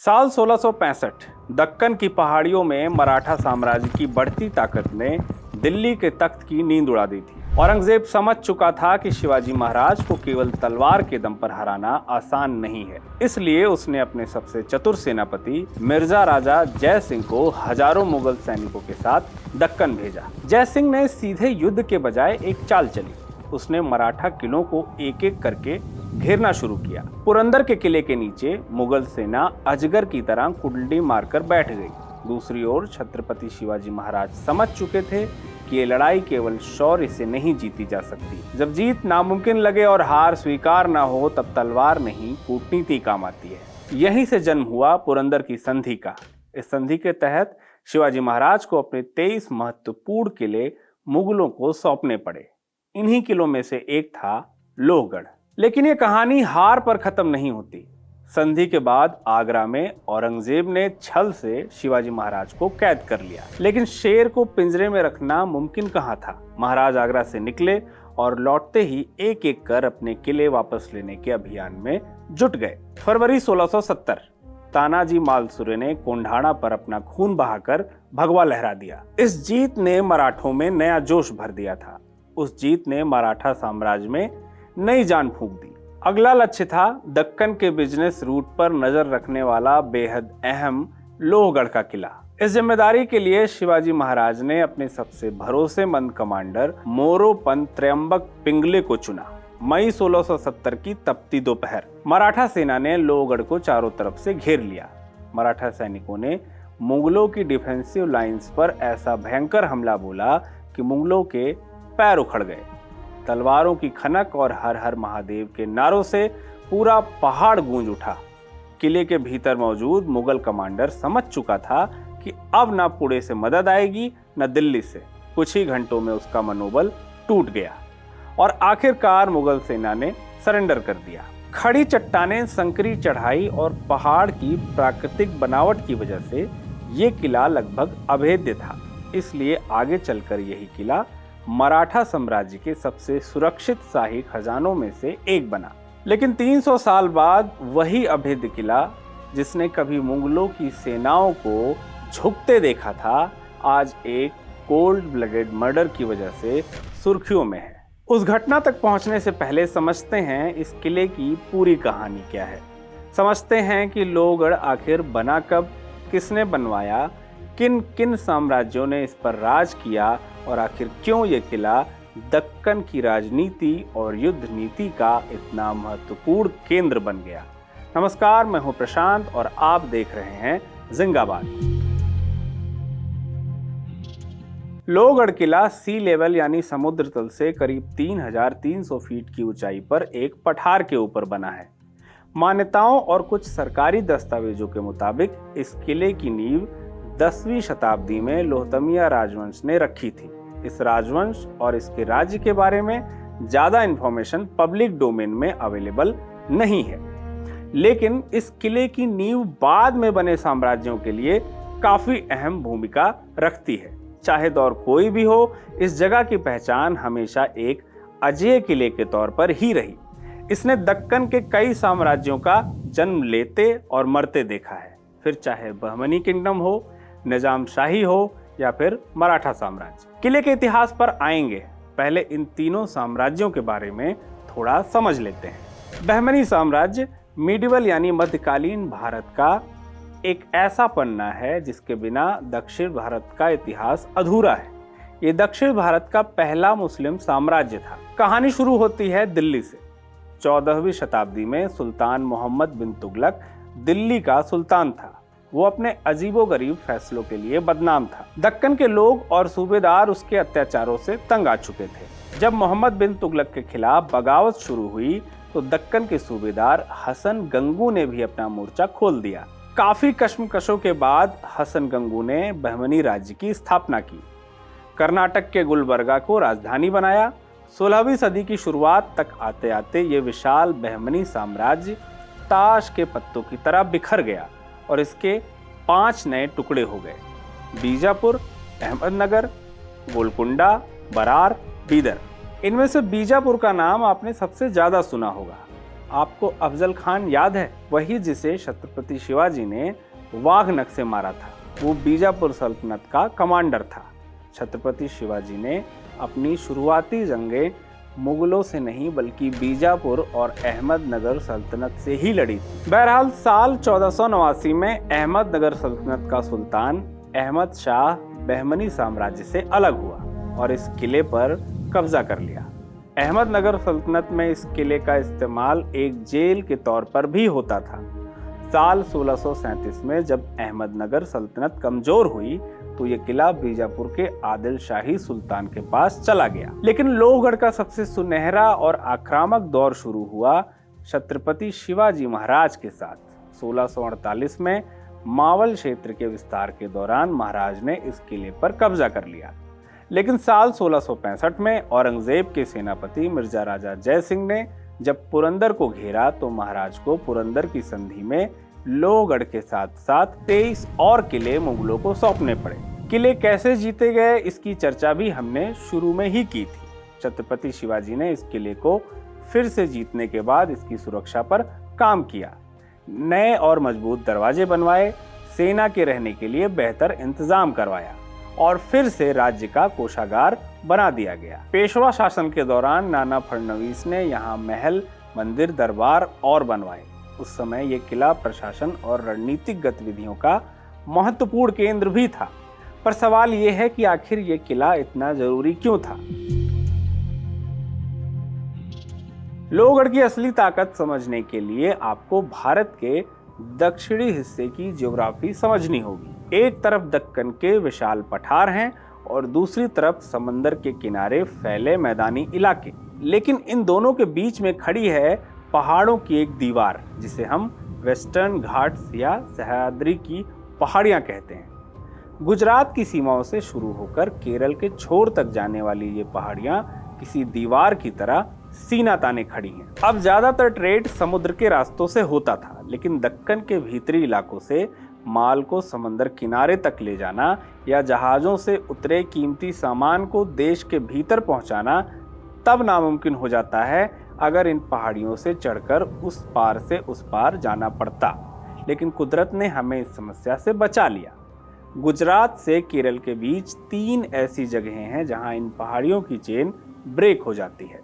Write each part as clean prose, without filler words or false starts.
साल 1665 दक्कन की पहाड़ियों में मराठा साम्राज्य की बढ़ती ताकत ने दिल्ली के तख्त की नींद उड़ा दी थी। औरंगजेब समझ चुका था कि शिवाजी महाराज को केवल तलवार के दम पर हराना आसान नहीं है। इसलिए उसने अपने सबसे चतुर सेनापति मिर्जा राजा जय सिंह को हजारों मुगल सैनिकों के साथ दक्कन भेजा। जय सिंह ने सीधे युद्ध के बजाय एक चाल चली। उसने मराठा किलों को एक एक करके घेरना शुरू किया। पुरंदर के किले के नीचे मुगल सेना अजगर की तरह कुंडली मारकर बैठ गई। दूसरी ओर छत्रपति शिवाजी महाराज समझ चुके थे कि ये लड़ाई केवल शौर्य से नहीं जीती जा सकती। जब जीत नामुमकिन लगे और हार स्वीकार न हो, तब तलवार नहीं कूटनीति काम आती है। यहीं से जन्म हुआ पुरंदर की संधि का। इस संधि के तहत शिवाजी महाराज को अपने 23 महत्वपूर्ण किले मुगलों को सौंपने पड़े। इन्हीं किलों में से एक था लोहगढ़। लेकिन ये कहानी हार पर खत्म नहीं होती। संधि के बाद आगरा में औरंगजेब ने छल से शिवाजी महाराज को कैद कर लिया, लेकिन शेर को पिंजरे में रखना मुमकिन कहाँ था। महाराज आगरा से निकले और लौटते ही एक एक कर अपने किले वापस लेने के अभियान में जुट गए। फरवरी 1670 तानाजी मालसुरे ने कोंढाणा पर अपना खून बहाकर भगवा लहरा दिया। इस जीत ने मराठों में नया जोश भर दिया था। उस जीत ने मराठा साम्राज्य में नई जान फूंक दी। अगला लक्ष्य था दक्कन के बिजनेस रूट पर नजर रखने वाला बेहद अहम लोहगढ़ का किला। इस जिम्मेदारी के लिए शिवाजी महाराज ने अपने सबसे भरोसेमंद कमांडर मोरोपंत त्र्यंबक पिंगले को चुना। मई 1670 की तपती दोपहर मराठा सेना ने लोहगढ़ को चारों तरफ से घेर लिया। मराठा सैनिकों ने मुगलों की डिफेंसिव लाइंस पर ऐसा भयंकर हमला बोला कि मुगलों के पैर उखड़ गए। तलवारों की खनक और हर हर महादेव के नारों से पूरा पहाड़ गूंज उठा। किले के भीतर मौजूद मुगल कमांडर समझ चुका था कि अब ना पुणे से मदद आएगी न दिल्ली से। कुछ ही घंटों में उसका मनोबल टूट गया और आखिरकार मुगल सेना ने सरेंडर कर दिया। खड़ी चट्टानें, संकरी चढ़ाई और पहाड़ की प्राकृतिक बनावट की वजह से ये किला लगभग अभेद्य था। इसलिए आगे चलकर यही किला मराठा साम्राज्य के सबसे सुरक्षित शाही खजानों में से एक बना। लेकिन 300 साल बाद वही अभेद्य किला, जिसने कभी मुगलों की सेनाओं को झुकते देखा था, आज एक कोल्ड ब्लडेड मर्डर की वजह से सुर्खियों में है। उस घटना तक पहुंचने से पहले समझते हैं इस किले की पूरी कहानी क्या है। समझते हैं कि लोहगढ़ आखिर बना कब, किसने बनवाया, किन किन साम्राज्यों ने इस पर राज किया और आखिर क्यों ये किला दक्कन की राजनीति और युद्ध नीति का इतना महत्वपूर्ण केंद्र बन गया। नमस्कार, मैं हूं प्रशांत और आप देख रहे हैं जिंगाबाद। लोहगढ़ किला सी लेवल यानी समुद्र तल से करीब 3300 फीट की ऊंचाई पर एक पठार के ऊपर बना है। मान्यताओं और कुछ सरकारी दस्तावेजों के मुताबिक इस किले की नींव 10वीं शताब्दी में लोहतमिया राजवंश ने रखी थी। इस राजवंश और इसके राज्य के बारे में ज्यादा इंफॉर्मेशन पब्लिक डोमेन में अवेलेबल नहीं है, लेकिन इस किले की नींव बाद में बने साम्राज्यों के लिए काफी अहम भूमिका रखती है। चाहे दौर कोई भी हो, इस जगह की पहचान हमेशा एक अजेय किले के तौर पर ही रही। इसने दक्कन के कई साम्राज्यों का जन्म लेते और मरते देखा है, फिर चाहे बहमनी किंगडम हो, निजाम शाही हो या फिर मराठा साम्राज्य। किले के इतिहास पर आएंगे, पहले इन तीनों साम्राज्यों के बारे में थोड़ा समझ लेते हैं। बहमनी साम्राज्य मिडिवल यानी मध्यकालीन भारत का एक ऐसा पन्ना है जिसके बिना दक्षिण भारत का इतिहास अधूरा है। ये दक्षिण भारत का पहला मुस्लिम साम्राज्य था। कहानी शुरू होती है दिल्ली से। 14वीं शताब्दी में सुल्तान मोहम्मद बिन तुगलक दिल्ली का सुल्तान था। वो अपने अजीबोगरीब फैसलों के लिए बदनाम था। दक्कन के लोग और सूबेदार उसके अत्याचारों से तंग आ चुके थे। जब मोहम्मद बिन तुगलक के खिलाफ बगावत शुरू हुई तो दक्कन के सूबेदार हसन गंगू ने भी अपना मोर्चा खोल दिया। काफी कश्मकशों के बाद हसन गंगू ने बहमनी राज्य की स्थापना की। कर्नाटक के गुलबर्गा को राजधानी बनाया। 16वीं सदी की शुरुआत तक आते आते ये विशाल बहमनी साम्राज्य ताश के पत्तों की तरह बिखर गया और इसके 5 नए टुकड़े हो गए। बीजापुर, अहमदनगर, गोलकुंडा, बरार, बीदर। इनमें से बीजापुर का नाम आपने सबसे ज्यादा सुना होगा। आपको अफजल खान याद है? वही जिसे छत्रपति शिवाजी ने वाघनख से मारा था। वो बीजापुर सल्तनत का कमांडर था। छत्रपति शिवाजी ने अपनी शुरुआती जंगें मुगलों से नहीं बल्कि बीजापुर और अहमदनगर सल्तनत से ही लड़ी थी। बहरहाल साल 1489 में अहमदनगर सल्तनत का सुल्तान अहमद शाह बहमनी साम्राज्य से अलग हुआ और इस किले पर कब्जा कर लिया। अहमदनगर सल्तनत में इस किले का इस्तेमाल एक जेल के तौर पर भी होता था। साल 1637 में जब अहमदनगर सल्तनत कमजोर हुई तो ये किला बीजापुर के आदिल शाही सुल्तान के पास चला गया। लेकिन लोहगढ़ का सबसे सुनहरा और आक्रामक दौर शुरू हुआ छत्रपति शिवाजी महाराज के साथ। 1648 में मावल क्षेत्र के विस्तार के दौरान महाराज ने इस किले पर कब्जा कर लिया। लेकिन साल 1665 में औरंगजेब के सेनापति मिर्जा राजा जय सिंह ने जब पुरंदर को घेरा तो महाराज को पुरंदर की संधि में लोहगढ़ के साथ साथ 23 और किले मुगलों को सौंपने पड़े। किले कैसे जीते गए इसकी चर्चा भी हमने शुरू में ही की थी। छत्रपति शिवाजी ने इस किले को फिर से जीतने के बाद इसकी सुरक्षा पर काम किया, नए और मजबूत दरवाजे बनवाए, सेना के रहने के लिए बेहतर इंतजाम करवाया और फिर से राज्य का कोषागार बना दिया गया। पेशवा शासन के दौरान नाना फडणवीस ने यहाँ महल, मंदिर, दरबार और बनवाए। उस समय ये किला प्रशासन और रणनीतिक गतिविधियों का महत्वपूर्ण केंद्र भी था। पर सवाल ये है कि आखिर ये किला इतना जरूरी क्यों था? लोहगढ़ की असली ताकत समझने के लिए आपको भारत के दक्षिणी हिस्से की ज्योग्राफी समझनी होगी। एक तरफ दक्कन के विशाल पठार हैं और दूसरी तरफ समंदर के किनारे फैले मैदानी इलाके। लेकिन इन दोनों के बीच में खड़ी है पहाड़ों की एक दीवार जिसे हम वेस्टर्न घाट्स या सह्याद्री की पहाड़ियां कहते हैं। गुजरात की सीमाओं से शुरू होकर केरल के छोर तक जाने वाली ये पहाड़ियां किसी दीवार की तरह सीना ताने खड़ी हैं। अब ज्यादातर ट्रेड समुद्र के रास्तों से होता था, लेकिन दक्कन के भीतरी इलाकों से माल को समंदर किनारे तक ले जाना या जहाजों से उतरे कीमती सामान को देश के भीतर पहुंचाना तब नामुमकिन हो जाता है अगर इन पहाड़ियों से चढ़कर उस पार से उस पार जाना पड़ता। लेकिन कुदरत ने हमें इस समस्या से बचा लिया। गुजरात से केरल के बीच 3 ऐसी जगहें हैं जहां इन पहाड़ियों की चेन ब्रेक हो जाती है।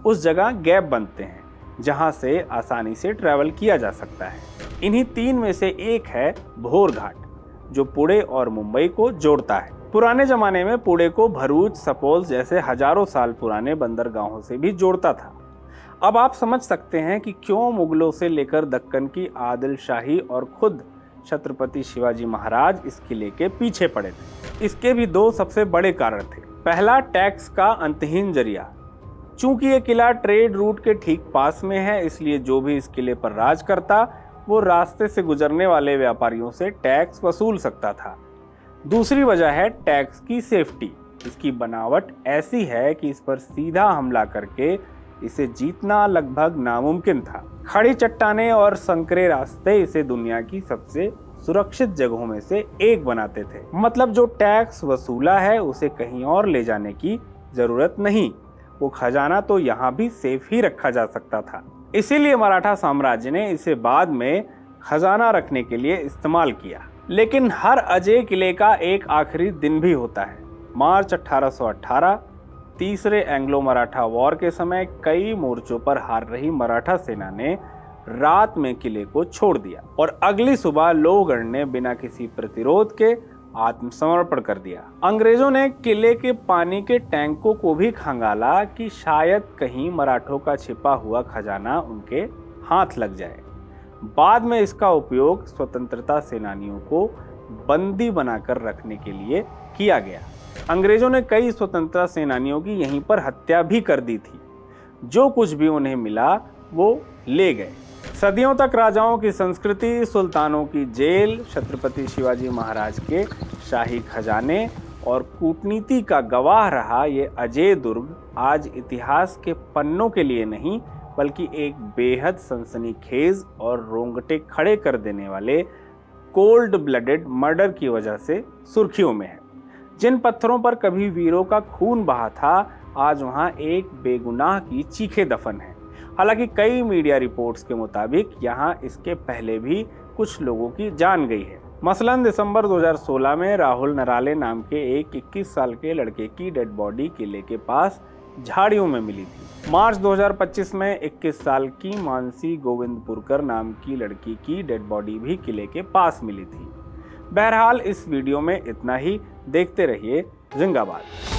उस जगह गैप बनते हैं जहां से आसानी से ट्रैवल किया जा सकता है। इन्हीं 3 में से एक है भोर घाट, जो पुणे और मुंबई को जोड़ता है। पुराने जमाने में पुणे को भरूच, सपोल जैसे हजारों साल पुराने बंदरगाहों से भी जोड़ता था। अब आप समझ सकते हैं कि क्यों मुगलों से लेकर दक्कन की आदिल शाही और खुद छत्रपति शिवाजी महाराज इस किले के पीछे पड़े थे। इसके भी 2 सबसे बड़े कारण थे। पहला, टैक्स का अंतहीन जरिया। चूंकि ये किला ट्रेड रूट के ठीक पास में है, इसलिए जो भी इस किले पर राज करता वो रास्ते से गुजरने वाले व्यापारियों से टैक्स वसूल सकता था। दूसरी वजह है टैक्स की सेफ्टी। इसकी बनावट ऐसी है कि इस पर सीधा हमला करके इसे जीतना लगभग नामुमकिन था। खड़ी चट्टानें और संकरे रास्ते इसे दुनिया की सबसे सुरक्षित जगहों में से एक बनाते थे। मतलब जो टैक्स वसूला है उसे कहीं और ले जाने की जरूरत नहीं, वो खजाना तो यहाँ भी सेफ ही रखा जा सकता था। इसीलिए मराठा साम्राज्य ने इसे बाद में खजाना रखने के लिए इस्तेमाल किया। लेकिन हर अजेय किले का एक आखिरी दिन भी होता है। मार्च 1818 तीसरे एंग्लो मराठा वॉर के समय कई मोर्चों पर हार रही मराठा सेना ने रात में किले को छोड़ दिया और अगली सुबह लोहगढ़ ने बिना किसी प्रतिरोध के आत्मसमर्पण कर दिया। अंग्रेजों ने किले के पानी के टैंकों को भी खंगाला कि शायद कहीं मराठों का छिपा हुआ खजाना उनके हाथ लग जाए। बाद में इसका उपयोग स्वतंत्रता सेनानियों को बंदी बनाकर रखने के लिए किया गया। अंग्रेजों ने कई स्वतंत्रता सेनानियों की यहीं पर हत्या भी कर दी थी। जो कुछ भी उन्हें मिला वो ले गए। सदियों तक राजाओं की संस्कृति, सुल्तानों की जेल, छत्रपति शिवाजी महाराज के शाही खजाने और कूटनीति का गवाह रहा ये अजेय दुर्ग आज इतिहास के पन्नों के लिए नहीं बल्कि एक बेहद सनसनीखेज और रोंगटे खड़े कर देने वाले कोल्ड ब्लडेड मर्डर की वजह से सुर्खियों में है। जिन पत्थरों पर कभी वीरों का खून बहा था, आज वहां एक बेगुनाह की चीखें दफन है। हालांकि कई मीडिया रिपोर्ट्स के मुताबिक यहाँ इसके पहले भी कुछ लोगों की जान गई है। मसलन दिसंबर 2016 में राहुल नराले नाम के एक 21 साल के लड़के की डेड बॉडी किले के पास झाड़ियों में मिली थी। मार्च 2025 में 21 साल की मानसी गोविंदपुरकर नाम की लड़की की डेड बॉडी भी किले के पास मिली थी। बहरहाल इस वीडियो में इतना ही। देखते रहिए जिंगाबाद।